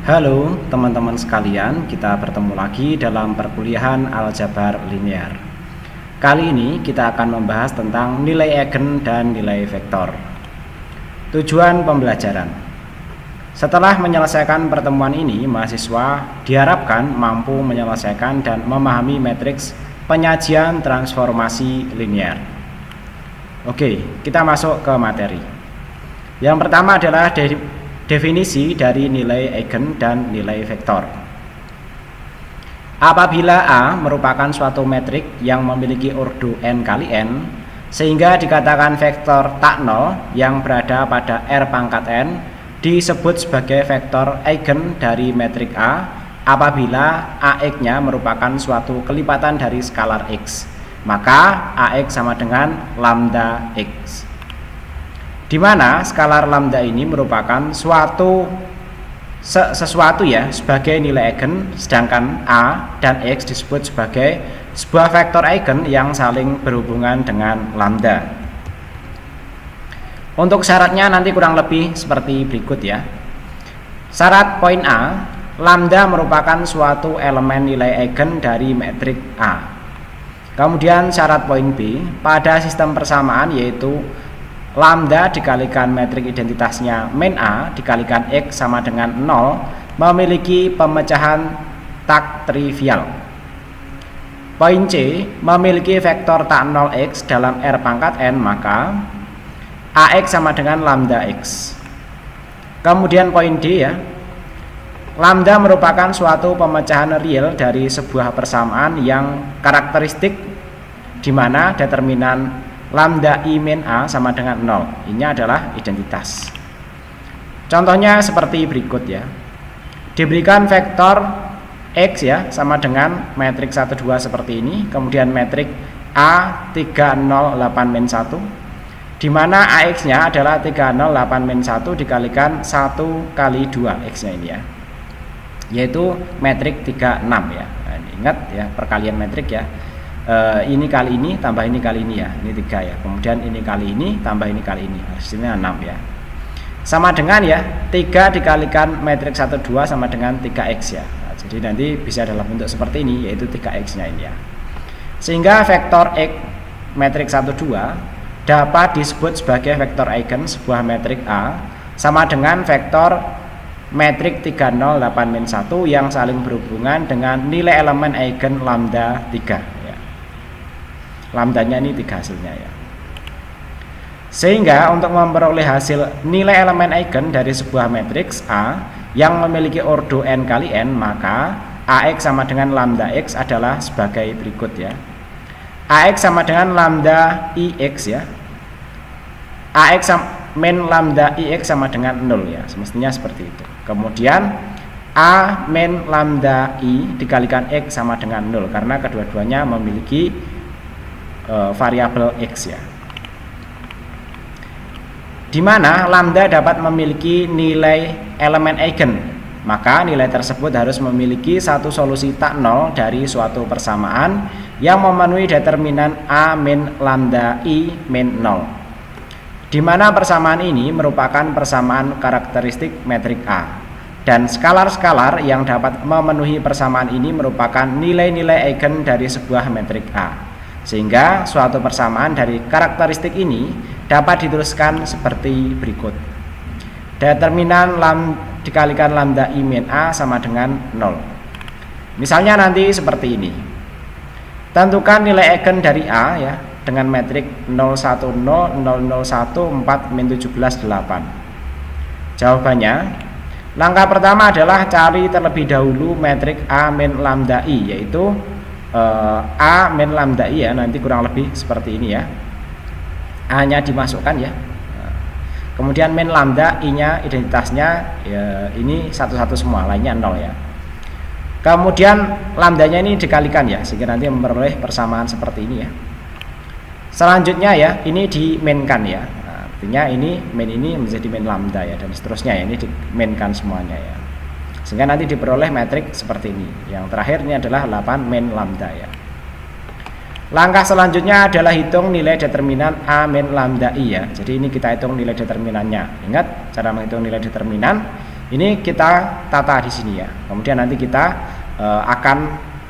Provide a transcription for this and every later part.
Halo teman-teman sekalian, kita bertemu lagi dalam perkuliahan aljabar linear. Kali ini kita akan membahas tentang nilai eigen dan nilai vektor. Tujuan pembelajaran. Setelah menyelesaikan pertemuan ini, mahasiswa diharapkan mampu menyelesaikan dan memahami matriks penyajian transformasi linear. Oke, kita masuk ke materi. Yang pertama adalah definisi dari nilai eigen dan nilai vektor. Apabila A merupakan suatu metrik yang memiliki ordo n kali n, sehingga dikatakan vektor tak nol yang berada pada R pangkat n disebut sebagai vektor eigen dari metrik A apabila AX-nya merupakan suatu kelipatan dari skalar X, maka AX sama dengan lambda X, di mana skalar lambda ini merupakan sesuatu ya sebagai nilai eigen, sedangkan A dan X disebut sebagai sebuah vektor eigen yang saling berhubungan dengan lambda. Untuk syaratnya nanti kurang lebih seperti berikut ya. Syarat poin A, lambda merupakan suatu elemen nilai eigen dari metrik A. Kemudian syarat poin B, pada sistem persamaan yaitu lambda dikalikan metrik identitasnya min A dikalikan X sama dengan 0 memiliki pemecahan tak trivial. Poin C, memiliki vektor tak 0x dalam R pangkat n, maka AX sama dengan lambda X. Kemudian poin D ya, lambda merupakan suatu pemecahan real dari sebuah persamaan yang karakteristik di mana determinan lambda I min A sama dengan 0. Ini adalah identitas. Contohnya seperti berikut ya. Diberikan vektor X ya sama dengan metrik 1 2 seperti ini, kemudian metrik A 3 0 8 min 1, di mana AX-nya adalah 3 0 8 min 1 dikalikan 1 kali 2 X-nya ini ya, yaitu metrik 36 ya. Nah, ingat ya perkalian metrik ya. Ini kali ini tambah ini kali ini ya, ini 3 ya, kemudian ini kali ini tambah ini kali ini, hasilnya 6 ya, sama dengan ya 3 dikalikan metrik 1 2 sama dengan 3x ya. Nah, jadi nanti bisa dalam bentuk seperti ini, yaitu 3x nya ini ya, sehingga vektor X metrik 1 2 dapat disebut sebagai vektor eigen sebuah metrik A sama dengan vektor metrik 3 0 8 min 1 yang saling berhubungan dengan nilai elemen eigen lambda 3. Lambdanya ini 3 hasilnya ya. Sehingga untuk memperoleh hasil nilai elemen eigen dari sebuah matriks A yang memiliki ordo n kali n, maka AX sama dengan lambda X adalah sebagai berikut ya. AX sama dengan lambda IX ya. AX min lambda IX sama dengan 0 ya, semestinya seperti itu. Kemudian A min lambda I dikalikan X sama dengan 0 karena kedua-duanya memiliki variabel X ya, di mana lambda dapat memiliki nilai elemen eigen, maka nilai tersebut harus memiliki satu solusi tak nol dari suatu persamaan yang memenuhi determinan A min lambda I min 0, di mana persamaan ini merupakan persamaan karakteristik metrik A, dan skalar-skalar yang dapat memenuhi persamaan ini merupakan nilai-nilai eigen dari sebuah metrik A. Sehingga suatu persamaan dari karakteristik ini dapat dituliskan seperti berikut. Determinan dikalikan lambda I min A sama dengan 0. Misalnya nanti seperti ini. Tentukan nilai eigen dari A ya dengan metrik 010 001 4 min 17 8. Jawabannya, langkah pertama adalah cari terlebih dahulu metrik A min lambda I, yaitu A min lambda I ya, nanti kurang lebih seperti ini ya. A nya dimasukkan ya, kemudian min lambda I nya identitasnya ya, ini satu-satu semua, lainnya 0 ya. Kemudian lambdanya ini dikalikan ya, sehingga nanti memperoleh persamaan seperti ini ya. Selanjutnya ya, ini diminkan ya, artinya ini min ini menjadi min lambda ya, dan seterusnya ya, ini diminkan semuanya ya, sehingga nanti diperoleh metrik seperti ini. Yang terakhir ini adalah 8 min lambda ya. Langkah selanjutnya adalah hitung nilai determinan A min lambda I ya. Jadi ini kita hitung nilai determinannya. Ingat cara menghitung nilai determinan, Ini kita tata di sini ya. Kemudian nanti kita akan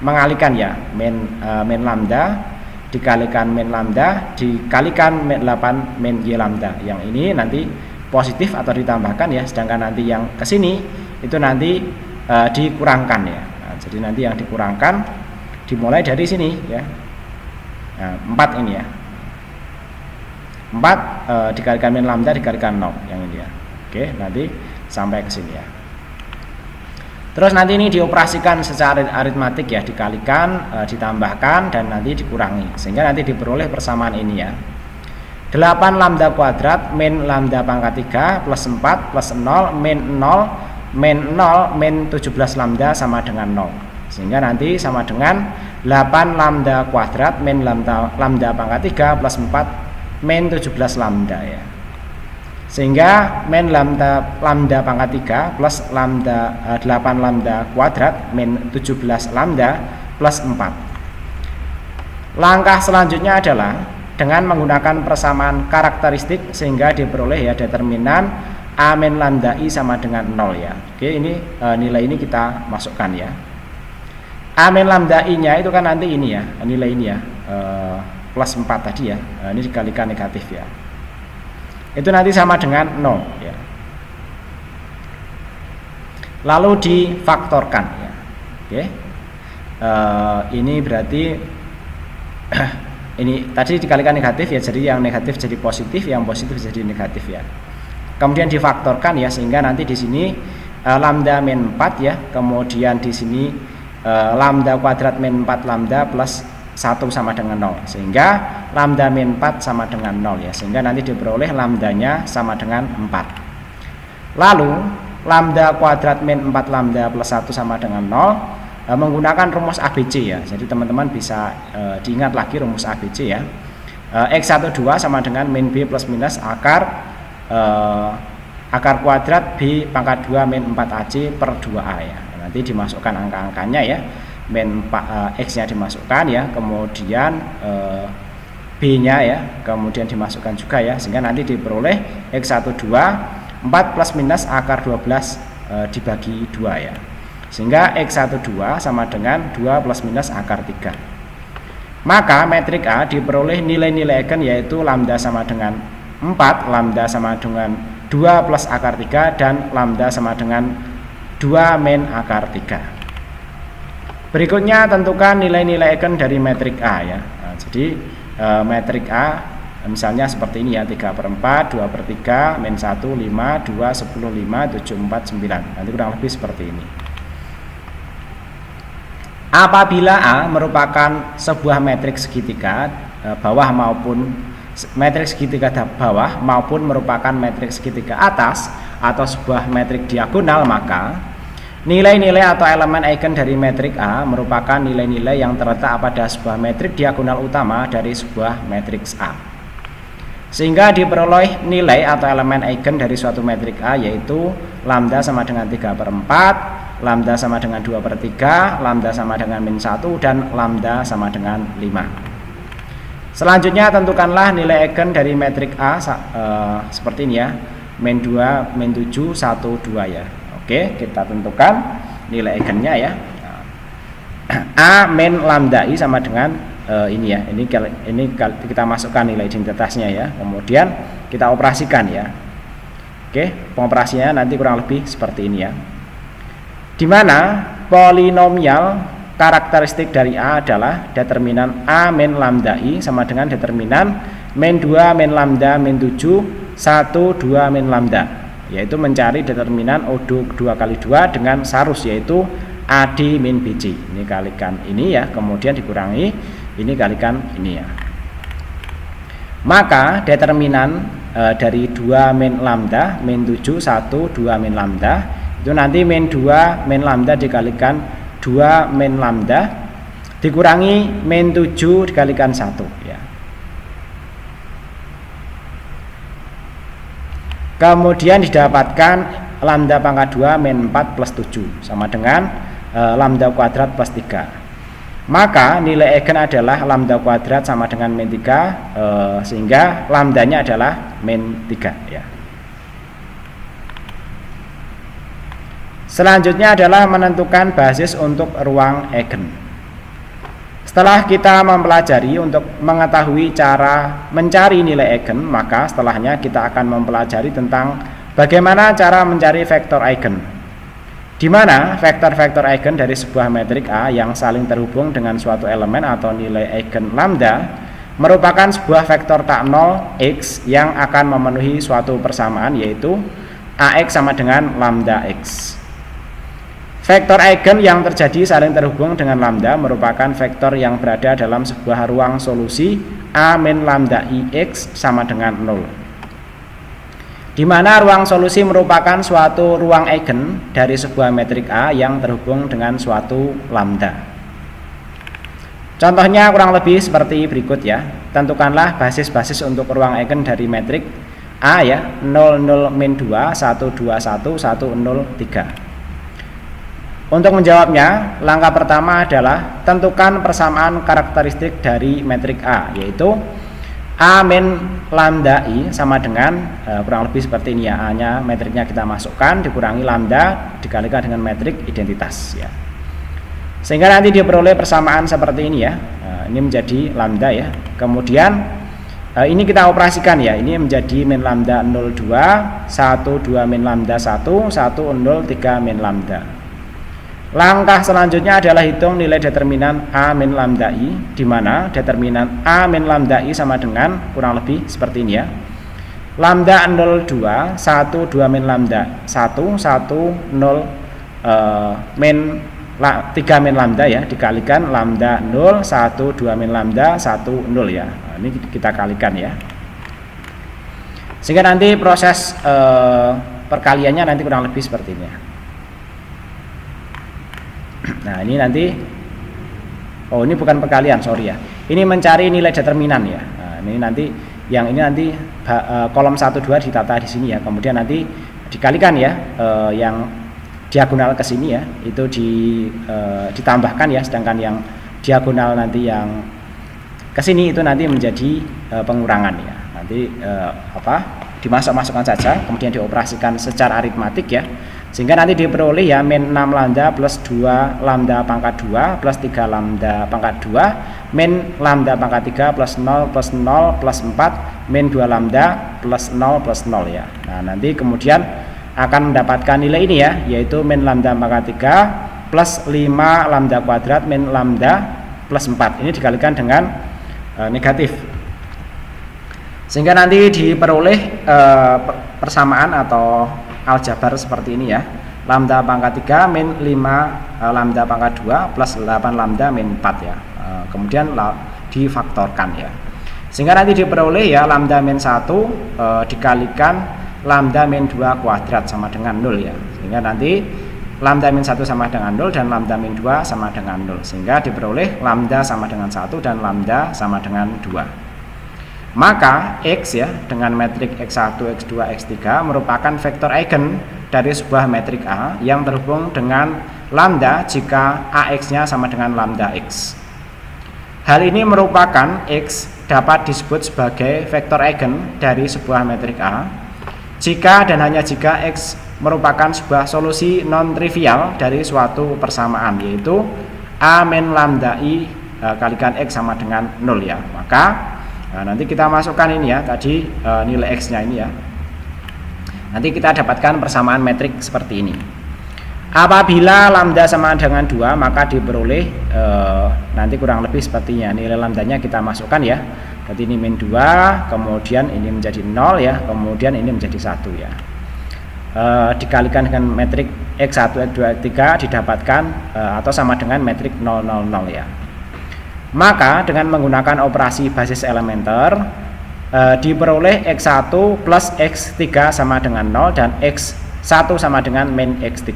mengalihkan ya, min lambda dikalikan min lambda dikalikan min 8 min y lambda. Yang ini nanti positif atau ditambahkan ya, sedangkan nanti yang ke sini itu nanti dikurangkan ya. Nah, jadi nanti yang dikurangkan dimulai dari sini ya. Nah, 4 ini ya. 4 dikalikan min lambda dikalikan 0 yang ini ya. Oke, nanti sampai ke sini ya. Terus nanti ini dioperasikan secara aritmatik ya, dikalikan, ditambahkan dan nanti dikurangi sehingga nanti diperoleh persamaan ini ya. 8 lambda kuadrat min lambda pangkat 3 plus 4 plus 0 min 0 min 0 min 17 lambda sama dengan 0. Sehingga nanti sama dengan 8 lambda kuadrat min lambda pangkat 3 plus 4 min 17 lambda ya. Sehingga min lambda pangkat 3 plus 8 lambda kuadrat min 17 lambda plus 4. Langkah selanjutnya adalah dengan menggunakan persamaan karakteristik sehingga diperoleh ya determinan A min lambda I sama dengan 0 ya. Oke, ini nilai ini kita masukkan ya. A min lambda I nya itu kan nanti ini ya, nilai ini ya, plus 4 tadi ya. Ini dikalikan negatif ya. Itu nanti sama dengan 0 ya. Lalu difaktorkan ya. Oke. Ini berarti ini tadi dikalikan negatif ya, jadi yang negatif jadi positif, yang positif jadi negatif ya. Kemudian difaktorkan ya, sehingga nanti di sini lambda min 4 ya, kemudian di sini lambda kuadrat min 4 lambda plus 1 sama dengan 0, sehingga lambda min 4 sama dengan 0 ya, sehingga nanti diperoleh lambdanya sama dengan 4. Lalu lambda kuadrat min 4 lambda plus 1 sama dengan 0 menggunakan rumus ABC ya. Jadi teman-teman bisa diingat lagi rumus ABC ya. X12 sama dengan min B plus minus akar kuadrat B pangkat 2 min 4AC per 2A ya. Nanti dimasukkan angka-angkanya ya. Min X nya dimasukkan ya, kemudian B nya ya, kemudian dimasukkan juga ya, sehingga nanti diperoleh X12 4 plus minus akar 12 dibagi 2 ya, sehingga X12 sama dengan 2 plus minus akar 3. Maka metrik A diperoleh nilai-nilai eigen yaitu lambda sama dengan 4, lambda sama dengan 2 plus akar 3, dan lambda sama dengan 2 min akar 3. Berikutnya tentukan nilai-nilai eigen dari metrik A ya. Nah, jadi metrik A misalnya seperti ini ya, 3/4, 2/3, min 1, 5, 2, 10, 5, 7, 4, 9. Nanti kurang lebih seperti ini. Apabila A merupakan sebuah metrik segitiga bawah maupun metrik segitiga bawah maupun merupakan metrik segitiga atas atau sebuah metrik diagonal, maka nilai-nilai atau elemen eigen dari metrik A merupakan nilai-nilai yang terletak pada sebuah metrik diagonal utama dari sebuah matriks A. Sehingga diperoleh nilai atau elemen eigen dari suatu metrik A yaitu lambda sama dengan 3/4, lambda sama dengan 2/3, lambda sama dengan min 1, dan lambda sama dengan 5. Selanjutnya tentukanlah nilai eigen dari metrik A seperti ini ya, min 2, min 7, 1, 2 ya. Oke, kita tentukan nilai eigennya ya. A min lambda I sama dengan ini ya. Ini kita masukkan nilai identitasnya ya. Kemudian kita operasikan ya. Oke, pengoperasiannya nanti kurang lebih seperti ini ya. Di mana polinomial karakteristik dari A adalah determinan A min lambda I sama dengan determinan min 2 min lambda min 7 1 2 min lambda, yaitu mencari determinan O2 kali 2 dengan sarus yaitu AD min BC. Ini kalikan ini ya, kemudian dikurangi ini kalikan ini ya. Maka determinan dari 2 min lambda min 7 1 2 min lambda itu nanti min 2 min lambda dikalikan 2 min lambda dikurangi min 7 dikalikan 1 ya. Kemudian didapatkan lambda pangkat 2 min 4 plus 7 sama dengan lambda kuadrat plus 3. Maka nilai eigen adalah lambda kuadrat sama dengan min 3, sehingga lambdanya adalah min 3 ya. Selanjutnya adalah menentukan basis untuk ruang eigen. Setelah kita mempelajari untuk mengetahui cara mencari nilai eigen, maka setelahnya kita akan mempelajari tentang bagaimana cara mencari vektor eigen, di mana vektor-vektor eigen dari sebuah metrik A yang saling terhubung dengan suatu elemen atau nilai eigen lambda merupakan sebuah vektor tak nol X yang akan memenuhi suatu persamaan, yaitu AX sama dengan lambda X. Vektor eigen yang terjadi saling terhubung dengan lambda merupakan vektor yang berada dalam sebuah ruang solusi A min lambda IX sama dengan 0, di mana ruang solusi merupakan suatu ruang eigen dari sebuah metrik A yang terhubung dengan suatu lambda. Contohnya kurang lebih seperti berikut ya. Tentukanlah basis-basis untuk ruang eigen dari metrik A ya, 0 0 min 2 1 2 1 1 0 3. Untuk menjawabnya, langkah pertama adalah tentukan persamaan karakteristik dari metrik A, yaitu A min lambda I sama dengan kurang lebih seperti ini ya. A-nya metriknya kita masukkan dikurangi lambda dikalikan dengan metrik identitas ya. Sehingga nanti diperoleh persamaan seperti ini ya. Ini menjadi lambda ya. Kemudian ini kita operasikan ya. Ini menjadi min lambda 02 1 2 min lambda 1 1 0 3 min lambda. Langkah selanjutnya adalah hitung nilai determinan A min lambda I, di mana determinan A min lambda I sama dengan kurang lebih seperti ini ya. Lambda 02 1 2 min lambda 1 1 0 min 3 min lambda ya, dikalikan lambda 0 1 2 min lambda 1 0 ya. Nah, ini kita kalikan ya. Sehingga nanti proses perkaliannya nanti kurang lebih seperti ini ya. Nah ini nanti, oh ini bukan perkalian, sorry ya. Ini mencari nilai determinan ya. Nah, ini nanti, yang ini nanti kolom 1 2 ditata di sini ya. Kemudian nanti dikalikan ya, yang diagonal ke sini ya, itu ditambahkan ya. Sedangkan yang diagonal nanti yang ke sini itu nanti menjadi pengurangan ya. Nanti dimasuk-masukkan saja, kemudian dioperasikan secara aritmatik ya. Sehingga nanti diperoleh ya min 6 lambda plus 2 lambda pangkat 2 plus 3 lambda pangkat 2 min lambda pangkat 3 plus 0 plus 0 plus 4 min 2 lambda plus 0 plus 0 ya. Nah nanti kemudian akan mendapatkan nilai ini ya, yaitu min lambda pangkat 3 plus 5 lambda kuadrat min lambda plus 4. Ini dikalikan dengan negatif. Sehingga nanti diperoleh persamaan atau aljabar seperti ini ya. Lambda pangkat 3 min 5 lambda pangkat 2 plus 8 lambda min 4 ya. Kemudian difaktorkan ya. Sehingga nanti diperoleh ya lambda min 1 dikalikan lambda min 2 kuadrat sama dengan 0 ya. Sehingga nanti lambda min 1 sama dengan 0 dan lambda min 2 sama dengan 0. Sehingga diperoleh lambda sama dengan 1 dan lambda sama dengan 2. Maka X ya dengan metrik X1, X2, X3 merupakan vektor eigen dari sebuah metrik A yang terhubung dengan lambda jika AX-nya sama dengan lambda X. Hal ini merupakan X dapat disebut sebagai vektor eigen dari sebuah metrik A jika dan hanya jika X merupakan sebuah solusi non-trivial dari suatu persamaan, yaitu A min lambda I kalikan X sama dengan 0 ya. Maka nanti kita masukkan ini ya, tadi nilai X-nya ini ya. Nanti kita dapatkan persamaan metrik seperti ini. Apabila lambda sama dengan 2, maka diperoleh nanti kurang lebih sepertinya. Nilai lambdanya kita masukkan ya. Berarti ini min 2, kemudian ini menjadi 0 ya, kemudian ini menjadi 1 ya. Dikalikan dengan metrik X1, X2, X3 didapatkan atau sama dengan metrik 0, 0, 0 ya. Maka dengan menggunakan operasi basis elementer diperoleh X1 plus X3 sama dengan 0 dan X1 sama dengan min X3.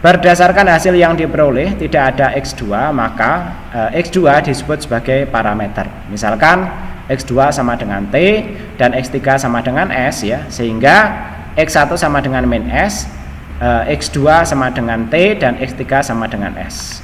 Berdasarkan hasil yang diperoleh tidak ada X2, maka X2 disebut sebagai parameter. Misalkan X2 sama dengan T dan X3 sama dengan S ya, sehingga X1 sama dengan min S, X2 sama dengan T dan X3 sama dengan S.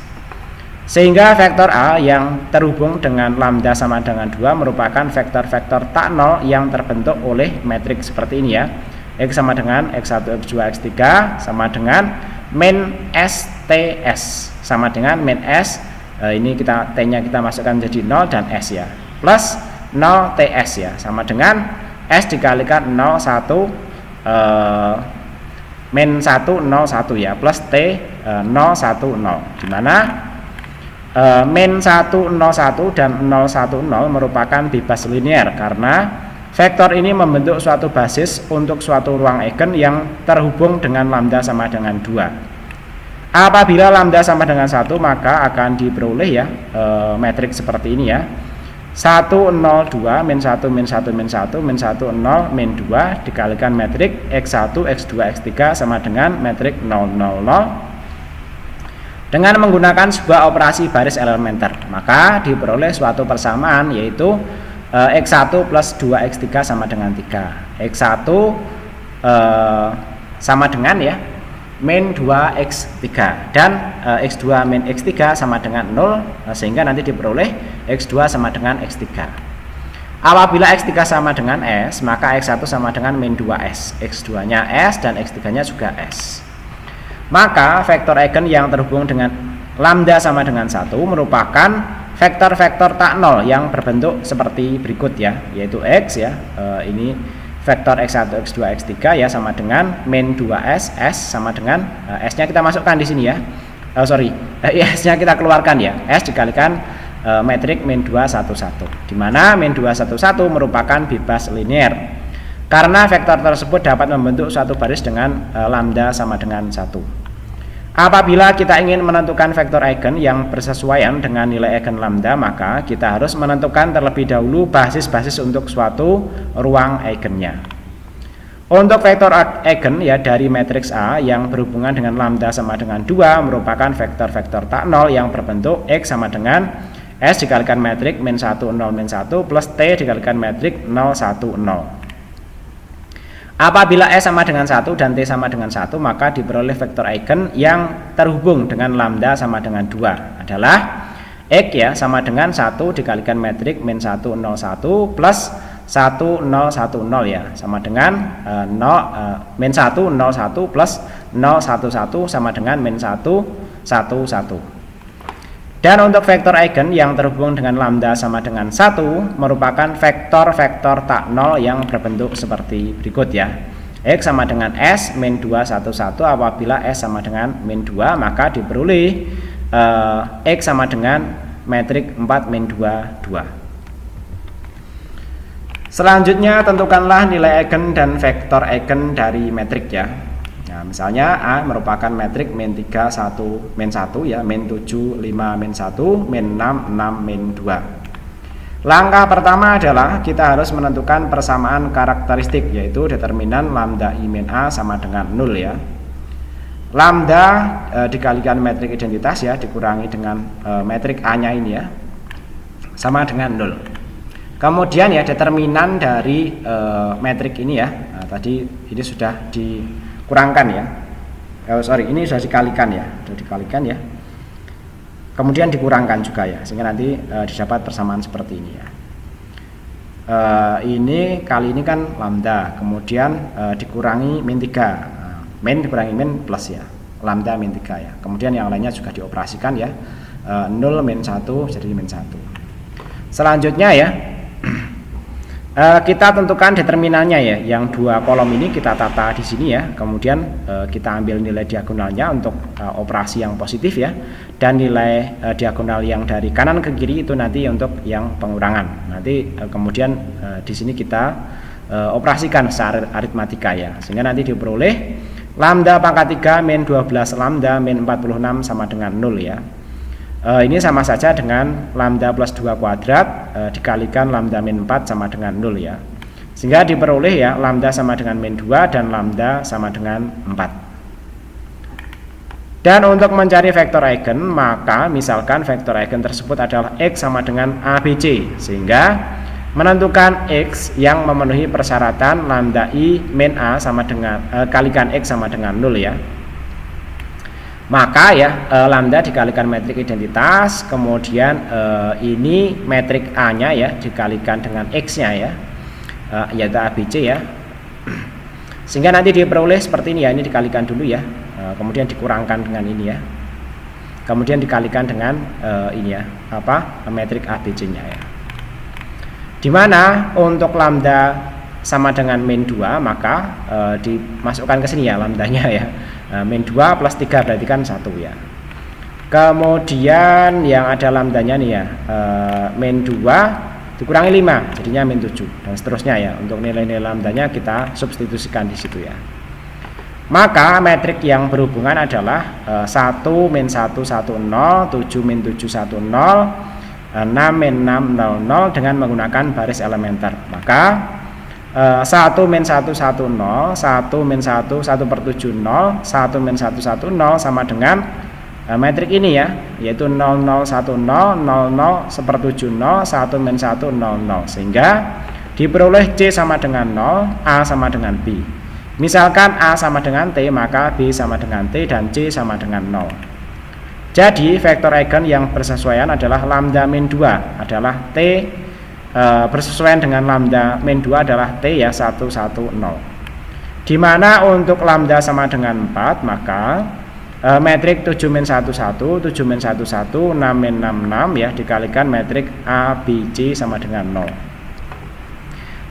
Sehingga vektor A yang terhubung dengan lambda sama dengan 2 merupakan vektor-vektor tak nol yang terbentuk oleh metrik seperti ini ya. X sama dengan X1, X2, X3 sama dengan min STS sama dengan min S, ini kita T-nya kita masukkan jadi 0 dan S ya, plus 0 TS ya, sama dengan S dikalikan 0, 1 min 1, 0, 1 ya, plus T 0, 1, 0, dimana min 1, 0, 1 dan 0, 1, 0 merupakan bebas linear karena vektor ini membentuk suatu basis untuk suatu ruang eigen yang terhubung dengan lambda sama dengan 2. Apabila lambda sama dengan 1 maka akan diperoleh ya matriks seperti ini ya. 1, 0, 2, min 1, min 1, min 1, min 1, 0, min 2 dikalikan metrik X1, X2, X3 sama dengan metrik 0, 0, 0 dengan menggunakan sebuah operasi baris elementer. Maka diperoleh suatu persamaan yaitu X1 plus 2X3 sama dengan 3. X1 sama dengan ya min 2X3 dan X2 min X3 sama dengan 0 sehingga nanti diperoleh X2 sama dengan X3. Apabila X3 sama dengan S maka X1 sama dengan min 2S, X2 nya S dan X3 nya juga S. Maka vektor eigen yang terhubung dengan lambda sama dengan 1 merupakan vektor-vektor tak nol yang berbentuk seperti berikut ya, yaitu X ya, ini vektor X1, X2, X3 ya sama dengan min 2S, S sama dengan S nya kita masukkan di sini ya, S nya kita keluarkan ya, S dikalikan metrik min 2, 1, 1, dimana min 2, 1, 1 merupakan bebas linear karena vektor tersebut dapat membentuk suatu baris dengan lambda sama dengan 1. Apabila kita ingin menentukan vektor eigen yang bersesuaian dengan nilai eigen lambda, maka kita harus menentukan terlebih dahulu basis-basis untuk suatu ruang eigennya. Untuk vektor eigen ya dari matriks A yang berhubungan dengan lambda sama dengan 2 merupakan vektor-vektor tak nol yang berbentuk X sama dengan S dikalikan metrik min 1, 0, min 1 plus T dikalikan metrik 0, 1, 0. Apabila S sama dengan 1 dan T sama dengan 1 maka diperoleh vektor eigen yang terhubung dengan lambda sama dengan 2 adalah X ya sama dengan 1 dikalikan metrik min 1, 0, 1 plus 1, 0, 1, 0 ya sama dengan min 1, 0, 1 plus 0, 1, 1 sama dengan min 1, 1, 1. Dan untuk vektor eigen yang terhubung dengan lambda sama dengan 1 merupakan vektor-vektor tak nol yang berbentuk seperti berikut ya. X sama dengan S min 2, 1, 1 apabila S sama dengan min 2 maka diperoleh X sama dengan metrik 4, min 2, 2. Selanjutnya tentukanlah nilai eigen dan vektor eigen dari metrik ya. Nah, misalnya A merupakan metrik min 3, 1, min 1 ya, min 7, 5, min 1, min 6, 6, min 2. Langkah pertama adalah kita harus menentukan persamaan karakteristik yaitu determinan lambda I min A sama dengan 0 ya. Lambda dikalikan metrik identitas ya dikurangi dengan metrik A nya ini ya sama dengan 0. Kemudian ya determinan dari metrik ini ya, nah, tadi ini sudah dikurangkan ya, ini sudah dikalikan ya, kemudian dikurangkan juga ya, sehingga nanti didapat persamaan seperti ini ya. Ini kali ini kan lambda, kemudian dikurangi min 3, min dikurangi min plus ya, lambda min 3 ya, kemudian yang lainnya juga dioperasikan ya, 0 min 1 jadi min 1. Selanjutnya ya kita tentukan determinannya ya, yang dua kolom ini kita tata di sini ya, kemudian kita ambil nilai diagonalnya untuk operasi yang positif ya, dan nilai diagonal yang dari kanan ke kiri itu nanti untuk yang pengurangan. Nanti kemudian di sini kita operasikan secara aritmatika ya, sehingga nanti diperoleh lambda pangkat 3 min 12 lambda min 46 sama dengan 0 ya. Ini sama saja dengan lambda plus 2 kuadrat dikalikan lambda min 4 sama dengan 0 ya, sehingga diperoleh ya lambda sama dengan min 2 dan lambda sama dengan 4. Dan untuk mencari vektor eigen maka misalkan vektor eigen tersebut adalah X sama dengan ABC, sehingga menentukan X yang memenuhi persyaratan lambda I min A sama dengan kalikan X sama dengan 0 ya. Maka ya lambda dikalikan metrik identitas, kemudian ini metrik A nya ya dikalikan dengan X nya ya, yaitu ABC ya. Sehingga nanti diperoleh seperti ini ya, ini dikalikan dulu ya, kemudian dikurangkan dengan ini ya, kemudian dikalikan dengan ini ya, metrik ABC-nya ya. Dimana untuk lambda sama dengan min 2, maka dimasukkan ke sini ya lambdanya ya, min 2 plus 3 berarti kan 1 ya. Kemudian yang ada lambdanya nih ya, min 2 dikurangi 5 jadinya min 7 dan seterusnya ya. Untuk nilai-nilai lambdanya kita substitusikan di situ ya. Maka metrik yang berhubungan adalah 1 min 1 1 0, 7 min 7 1 0, 6 min 6 0 0 dengan menggunakan baris elementer. Maka 1 min 1 1 0, 1 min 1 1 per 7 0, 1 min 1 1 0 sama dengan metrik ini ya, yaitu 0 0 1 0, 0 0 sepertujuh 0, 1 min 1 0 0, sehingga diperoleh C sama dengan 0, A sama dengan B. Misalkan A sama dengan T, maka B sama dengan T dan C sama dengan 0. Jadi vektor eigen yang bersesuaian adalah lambda min 2 adalah T, bersesuaian dengan lambda min 2 adalah T ya, 1 1 0. Dimana untuk lambda sama dengan 4, maka metrik 7 min 1 1, 7 min 1 1, 6 min 6 6 ya, dikalikan metrik A, B, C sama dengan 0.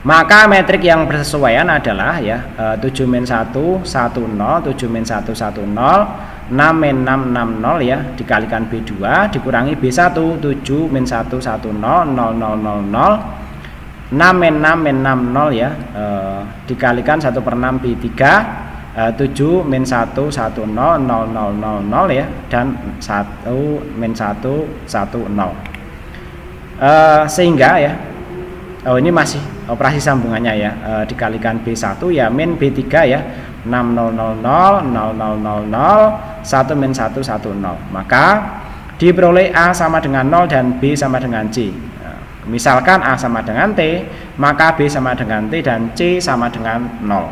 Maka metrik yang bersesuaian adalah ya 7 min 1 1 0, 7 min 1 1 0, 6 min 6 6 0 ya, dikalikan B2 dikurangi B1, 7 min 1 1 0, 0 0 0 0, 6 min 6 min 6 0 ya, dikalikan 1 per 6 B3, 7 min 1 1 0 0 0 0 ya, dan 1 min 1 1 0. Sehingga ya, ini masih operasi sambungannya ya, dikalikan B1 ya min B3 ya, 6 0 0 0 0 0 0 0 1 min 1 1 0. Maka diperoleh A sama dengan 0 dan B sama dengan C. Misalkan A sama dengan T, maka B sama dengan T dan C sama dengan 0.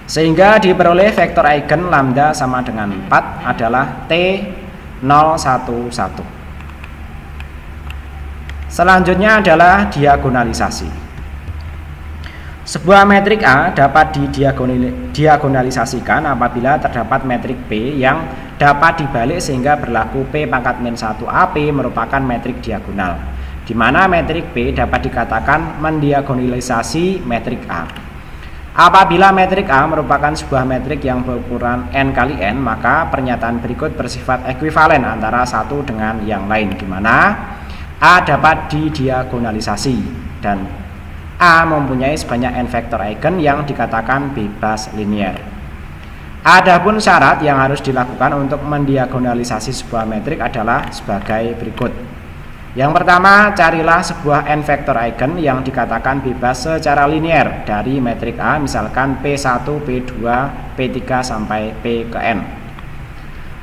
Sehingga diperoleh vektor eigen lambda sama dengan 4 adalah T 0 1 1. Selanjutnya adalah diagonalisasi. Sebuah metrik A dapat diagonalisasikan apabila terdapat metrik B yang dapat dibalik sehingga berlaku P pangkat min 1 AP merupakan metrik diagonal, di mana metrik B dapat dikatakan mendiagonalisasi metrik A. Apabila metrik A merupakan sebuah metrik yang berukuran n kali n, maka pernyataan berikut bersifat ekuivalen antara satu dengan yang lain, di mana A dapat didiagonalisasi dan A mempunyai sebanyak n vektor eigen yang dikatakan bebas linier. Adapun syarat yang harus dilakukan untuk mendiagonalisasi sebuah metrik adalah sebagai berikut. Yang pertama, carilah sebuah n vektor eigen yang dikatakan bebas secara linier dari metrik A, misalkan P1, P2, P3 sampai P ke n.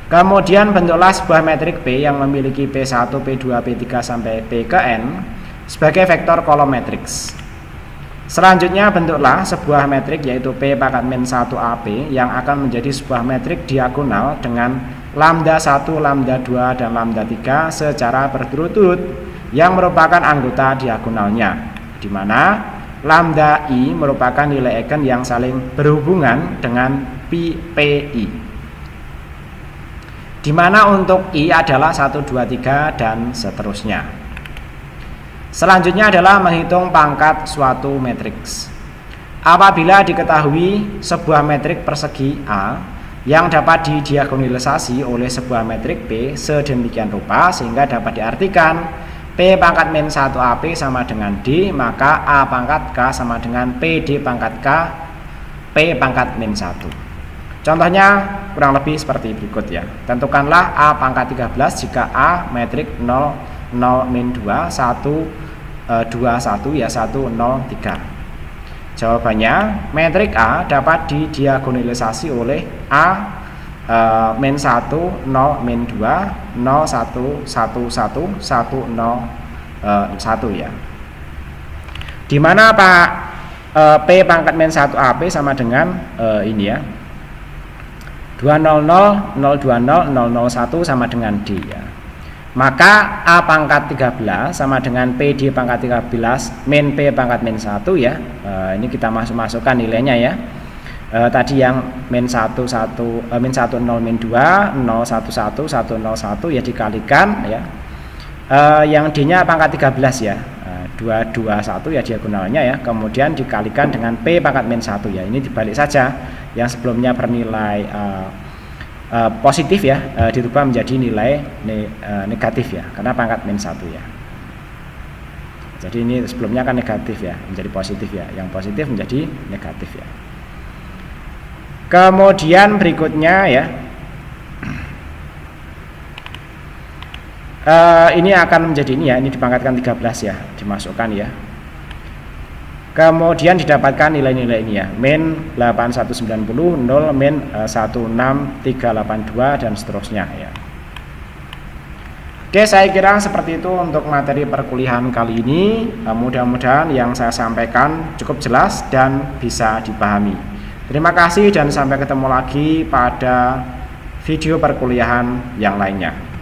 Kemudian bentuklah sebuah metrik P yang memiliki P1, P2, P3 sampai P ke n sebagai vektor kolom matriks. Selanjutnya bentuklah sebuah metrik yaitu P pangkat min 1 AP yang akan menjadi sebuah metrik diagonal dengan lambda 1, lambda 2, dan lambda 3 secara berturut-turut yang merupakan anggota diagonalnya, di mana lambda I merupakan nilai eigen yang saling berhubungan dengan PI, di mana untuk I adalah 1, 2, 3 dan seterusnya. Selanjutnya adalah menghitung pangkat suatu matriks. Apabila diketahui sebuah metrik persegi A yang dapat didiagonalisasi oleh sebuah metrik P sedemikian rupa sehingga dapat diartikan P pangkat min 1 AP sama dengan D, maka A pangkat K sama dengan PD pangkat K P pangkat min 1. Contohnya kurang lebih seperti berikut ya. Tentukanlah A pangkat 13 jika A metrik 0 0 min 2 1 2 1 ya 1 0 3. Jawabannya metrik A dapat didiagonalisasi oleh A min 1 0 min 2 0 1 1 1 1 0 1 ya. Dimana Pak P pangkat min 1 AP sama dengan ini ya 200 020 001 sama dengan D ya. Maka A pangkat 13 sama dengan PD pangkat 13 min P pangkat min 1 ya. Ini kita masukkan nilainya ya. Tadi yang min 1 1 min 1 0 min 2 0 1 1 1 0 1 ya dikalikan ya. Yang D-nya pangkat 13 ya. 2 2 1 ya diagonalnya ya. Kemudian dikalikan dengan P pangkat min 1 ya. Ini dibalik saja. Yang sebelumnya bernilai positif ya, dirubah menjadi nilai negatif ya, karena pangkat min 1 ya. Jadi ini sebelumnya kan negatif ya, menjadi positif ya, yang positif menjadi negatif ya. Kemudian berikutnya ya, ini akan menjadi ini ya, ini dipangkatkan 13 ya, dimasukkan ya. Kemudian didapatkan nilai-nilai ini ya, min 8190, 0, min 16382 dan seterusnya ya. Oke, saya kira seperti itu untuk materi perkuliahan kali ini. Mudah-mudahan yang saya sampaikan cukup jelas dan bisa dipahami. Terima kasih dan sampai ketemu lagi pada video perkuliahan yang lainnya.